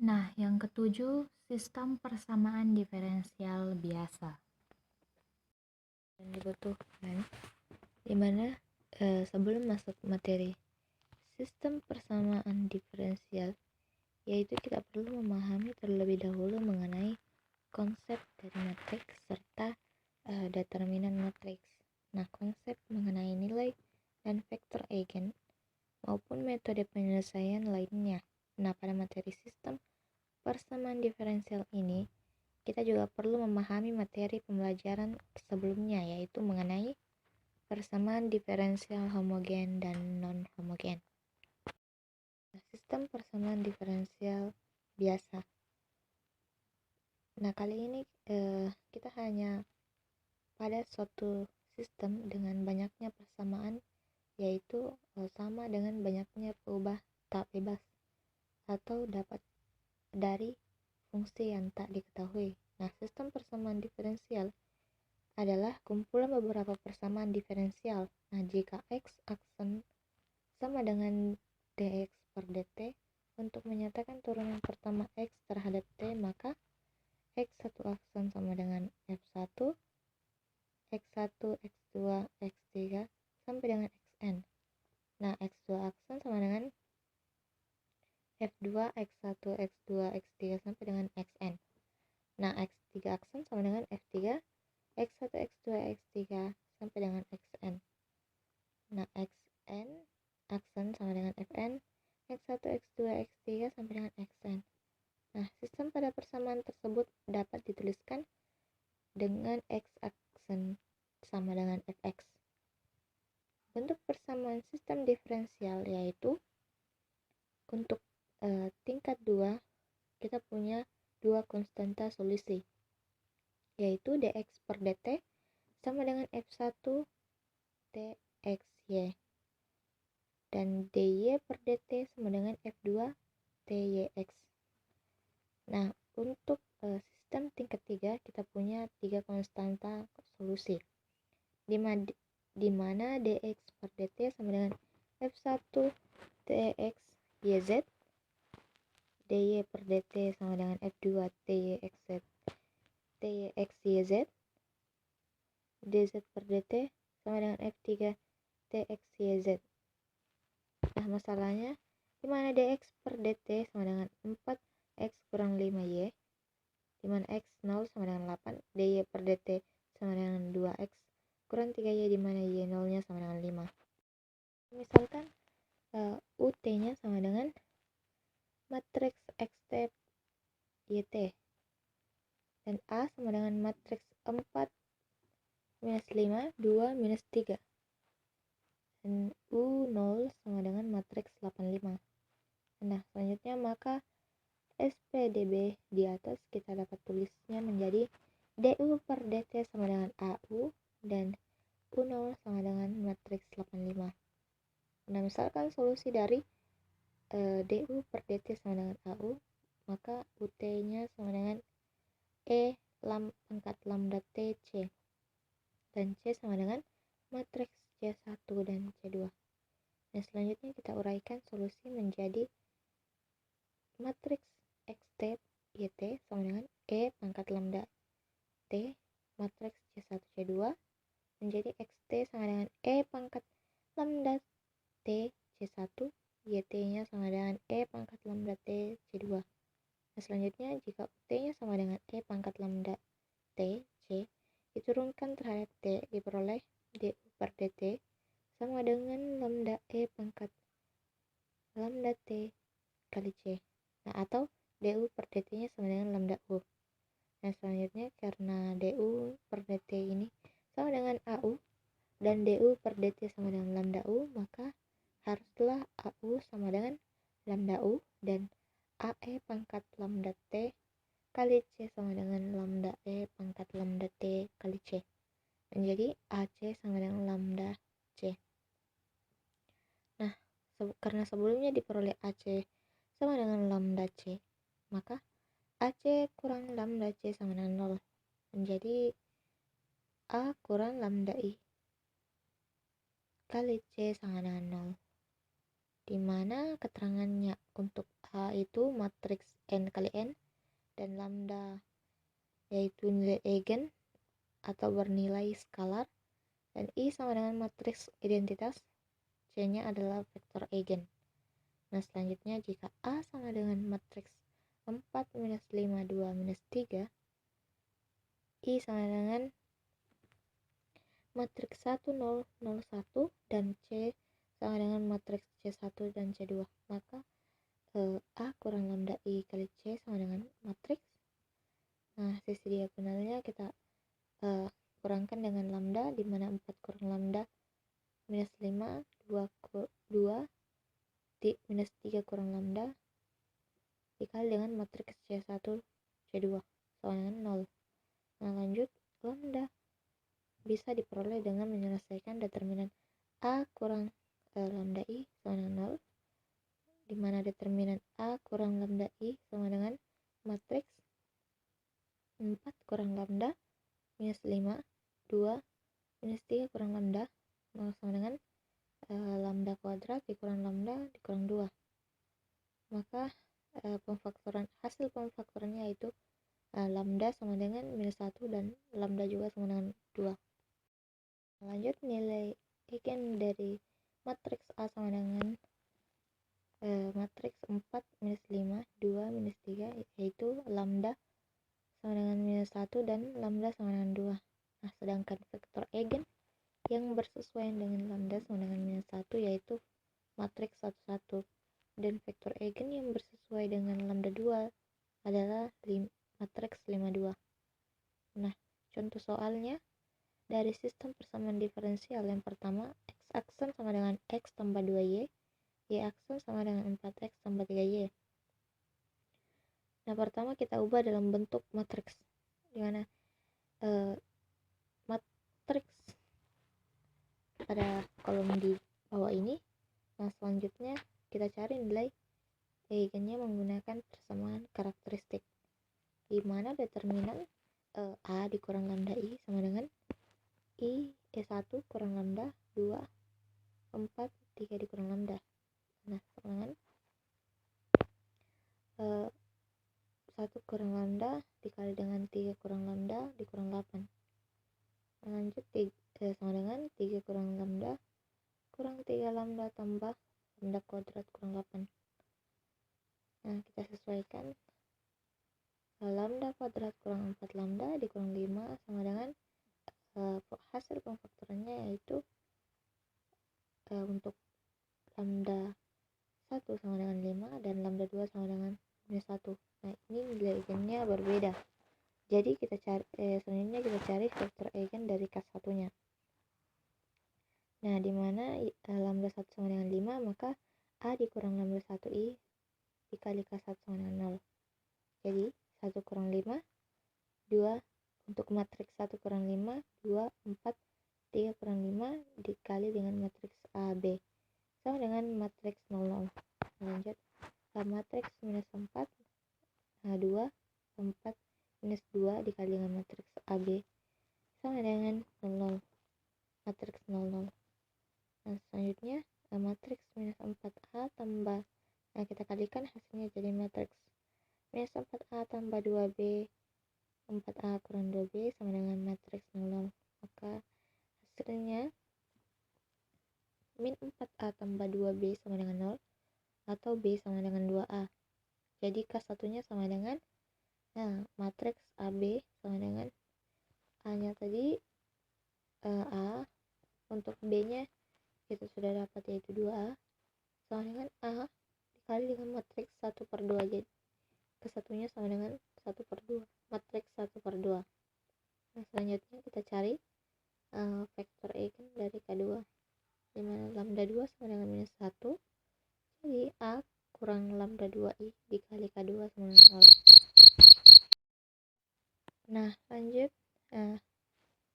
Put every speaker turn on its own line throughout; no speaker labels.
Nah, yang ketujuh, sistem persamaan diferensial biasa.
Dan dibutuhkan dimana sebelum masuk materi sistem persamaan diferensial, yaitu kita perlu memahami terlebih dahulu mengenai konsep dari matriks serta determinan matriks. Nah, konsep mengenai nilai dan vektor eigen maupun metode penyelesaian lainnya. Nah, pada materi sistem persamaan diferensial ini, kita juga perlu memahami materi pembelajaran sebelumnya, yaitu mengenai persamaan diferensial homogen dan non-homogen. Sistem persamaan diferensial biasa. Nah, kali ini kita hanya pada suatu sistem dengan banyaknya persamaan, yaitu sama dengan banyaknya peubah tak bebas atau dapat dari fungsi yang tak diketahui. Nah, sistem persamaan diferensial adalah kumpulan beberapa persamaan diferensial. Nah, jika x aksen sama dengan dx per dt, untuk menyatakan turunan pertama x terhadap t, maka x1 aksen sama dengan f1, x1, x2, x3 sampai dengan xn. Nah, x2 aksen sama dengan f2, x1, x2, x3 sampai dengan xn. Nah, x3 aksen sama dengan f3, x1, x2, x3 sampai dengan xn. Nah, xn aksen sama dengan fn, x1, x2, x3 sampai dengan xn. Nah, sistem pada persamaan tersebut dapat dituliskan dengan x aksen sama dengan fx. Bentuk persamaan sistem diferensial yaitu untuk tingkat 2 kita punya dua konstanta solusi, yaitu dx per dt sama dengan f1 dxy dan dy per dt sama dengan f2 tyx. Nah, untuk sistem tingkat 3 kita punya tiga konstanta solusi, di mana dx per dt sama dengan f1 dx yz, dy per dt sama dengan f2 tyx yz, dz per dt sama dengan f3 tx yz. Nah, masalahnya di mana dx per dt sama dengan 4x kurang 5y, di mana x 0 sama dengan 8, dy per dt sama dengan 2x kurang 3y, di mana y 0-nya sama dengan 5. Misalkan ut-nya sama dengan matriks xt yt dan a sama dengan matriks 4 minus 5 2 minus 3 dan u0 sama dengan matriks 85. Nah, selanjutnya maka SPDB di atas kita dapat tulisnya menjadi du per dt sama dengan au dan u0 sama dengan matriks 85. Nah, misalkan solusi dari du per dt sama dengan au, maka ut-nya sama dengan e pangkat lambda t c dan c sama dengan matriks c1 dan c2. Nah, selanjutnya kita uraikan solusi menjadi matriks xt yt sama dengan e pangkat lambda t matriks c1 c2 menjadi xt sama dengan e pangkat lambda t c1, yt-nya sama dengan e pangkat lambda t c2. Nah, selanjutnya jika ut-nya sama dengan e pangkat lambda t c diturunkan terhadap t, diperoleh du per dt sama dengan lambda e pangkat lambda t kali c. Nah, atau du per dt-nya sama dengan lambda u. Nah, selanjutnya karena du per dt ini sama dengan au dan du per dt sama dengan lambda u, maka haruslah au sama dengan lambda u dan ae pangkat lambda t kali c sama dengan lambda e pangkat lambda t kali c. Menjadi ac sama dengan lambda c. Nah, karena sebelumnya diperoleh ac sama dengan lambda c, maka ac kurang lambda c sama dengan 0. Menjadi a kurang lambda i kali c sama dengan 0, di mana keterangannya untuk A itu matriks n kali n, dan lambda yaitu nilai eigen atau bernilai skalar, dan I sama dengan matriks identitas, C-nya adalah vektor eigen. Nah, selanjutnya jika A sama dengan matriks 4 minus 5 2 minus 3, I sama dengan matriks 1 0 0 1, dan C sama dengan matriks C1 dan C2. Maka A kurang lambda I kali C sama dengan matriks. Nah, sisi diagonalnya kita kurangkan dengan lambda, di mana 4 kurang lambda minus 5, 2 minus 3 kurang lambda dikali dengan matriks C1 C2 sama dengan 0. Nah, lanjut, lambda bisa diperoleh dengan menyelesaikan determinan A kurang lambda I sama dengan 0, di mana determinan A kurang lambda I sama dengan matriks 4 kurang lambda minus 5, 2 minus 3 kurang lambda sama dengan lambda kuadrat dikurang lambda dikurang 2. Maka hasil pemfaktorannya yaitu lambda sama dengan minus 1 dan lambda juga sama dengan 2. Lanjut, nilai eigen dari matriks A sama dengan matriks 4 minus 5 2 minus 3, yaitu lambda sama dengan minus 1 dan lambda sama dengan 2. Nah, sedangkan vektor eigen yang bersesuaian dengan lambda sama dengan minus 1 yaitu matriks 1 1, dan vektor eigen yang bersesuai dengan lambda 2 adalah matriks 5 2. Nah, contoh soalnya dari sistem persamaan diferensial yang pertama, x aksen sama dengan x tambah 2y, y aksen sama dengan 4x tambah 3y. Nah, pertama kita ubah dalam bentuk matriks, di mana matriks pada kolom di bawah ini. Nah, selanjutnya kita cari nilai eigennya menggunakan persamaan karakteristik, di mana determinan A dikurang lambda I sama dengan I E1 kurang lambda 2 4 3 dikurang lambda. Nah, sama dengan 1 kurang lambda dikali dengan 3 kurang lambda dikurang 8. Lanjut, sama dengan 3 kurang lambda kurang 3 lambda tambah lambda kuadrat kurang 8. Nah, kita sesuaikan lambda kuadrat kurang 4 lambda dikurang 5 sama dengan hasil pemfaktorannya yaitu untuk lambda 1 sama dengan 5 dan lambda 2 sama dengan minus 1. Nah, ini nilai eigennya berbeda. Jadi kita cari selanjutnya kita cari vektor eigen dari K1 nya. Nah, di mana lambda 1 sama dengan 5, maka A dikurang lambda 1I dikali K1 sama dengan 0. Jadi 1 kurang 5, 2 untuk matriks 1 kurang 5, 2, 4, 3 kurang 5 dikali dengan matriks AB sama dengan matriks 0, 0. Lanjut, matriks minus 4, 2, 4, minus 2 dikali dengan matriks AB sama dengan 0, 0, matriks 0, 0. Nah, selanjutnya matriks minus 4A tambah, nah kita kalikan hasilnya jadi matriks minus 4A tambah 2B 4A kurang 2B sama dengan matriks 0, 0. Maka hasilnya min 4A tambah 2B sama dengan 0 atau B sama dengan 2A. Jadi K1 nya sama dengan matriks AB sama dengan A nya tadi A, untuk B nya kita sudah dapat yaitu 2A sama dengan A dikali dengan matriks 1 per 2. Jadi K1 nya sama dengan 1 per 2, matriks 1 per 2. Nah, selanjutnya kita cari vektor eigen dari K2, di mana lambda 2 sama dengan minus 1. Jadi A kurang lambda 2I dikali K2 sama dengan 0. Nah, lanjut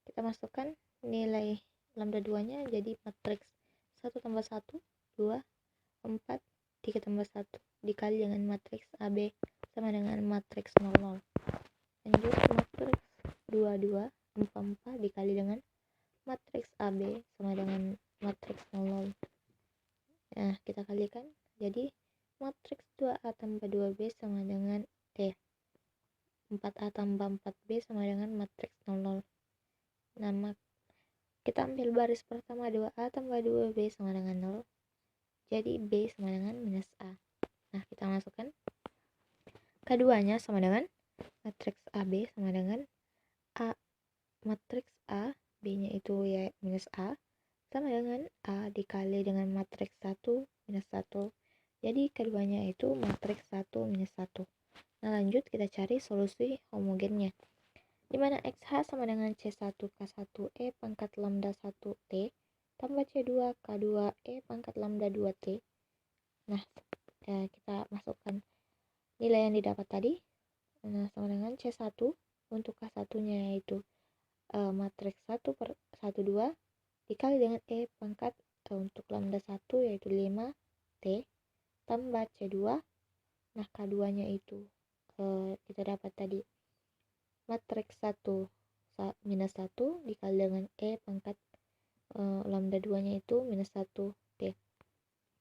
kita masukkan nilai lambda 2 nya jadi matriks 1 tambah 1 2 4 3 tambah 1 dikali dengan matriks AB sama dengan matriks 0, 0. Lanjut, matriks 2 2 4 4 dikali dengan matriks AB sama dengan matriks 0, 0. Nah, kita kalikan. Jadi, matriks 2A tambah 2B sama dengan 4A tambah 4B sama dengan matriks 00. Nah, kita ambil baris pertama 2A tambah 2B sama dengan 0. Jadi, B sama dengan minus A. Nah, kita masukkan. Keduanya sama dengan matriks AB sama dengan A. Matriks A, B-nya itu ya minus A, sama dengan A dikali dengan matriks 1 minus 1. Jadi keduanya itu matriks 1 minus 1. Nah, lanjut kita cari solusi homogennya. Dimana XH sama dengan C1K1E pangkat lambda 1T tambah C2K2E pangkat lambda 2T. Nah, kita masukkan nilai yang didapat tadi. Nah, sama dengan C1 untuk K1-nya yaitu matriks 1 per 1, 2 dikali dengan E pangkat untuk lambda 1 yaitu 5T tambah C2. Nah, K2-nya itu kita dapat tadi matriks 1 minus 1 dikali dengan E pangkat lambda 2-nya itu minus 1T.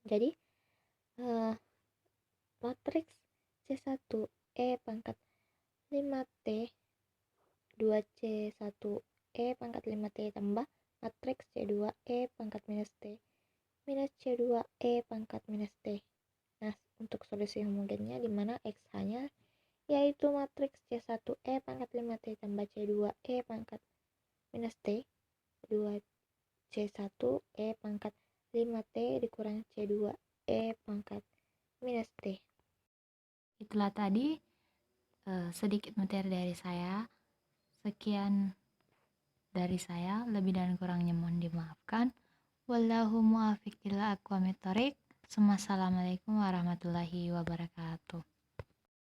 Jadi matriks C1 E pangkat 5T 2C1E pangkat 5T tambah matriks C2E pangkat minus T minus C2E pangkat minus T. Nah, untuk solusi homogennya dimana XH-nya yaitu matriks C1E pangkat 5T tambah C2E pangkat minus T 2C1E pangkat 5T dikurang C2E pangkat minus T.
Itulah tadi sedikit materi dari saya. Sekian dari saya, lebih dan kurangnya mohon dimaafkan. Wallahu muwaffiq ila aqwamit thoriq. Wassalamualaikum warahmatullahi wabarakatuh.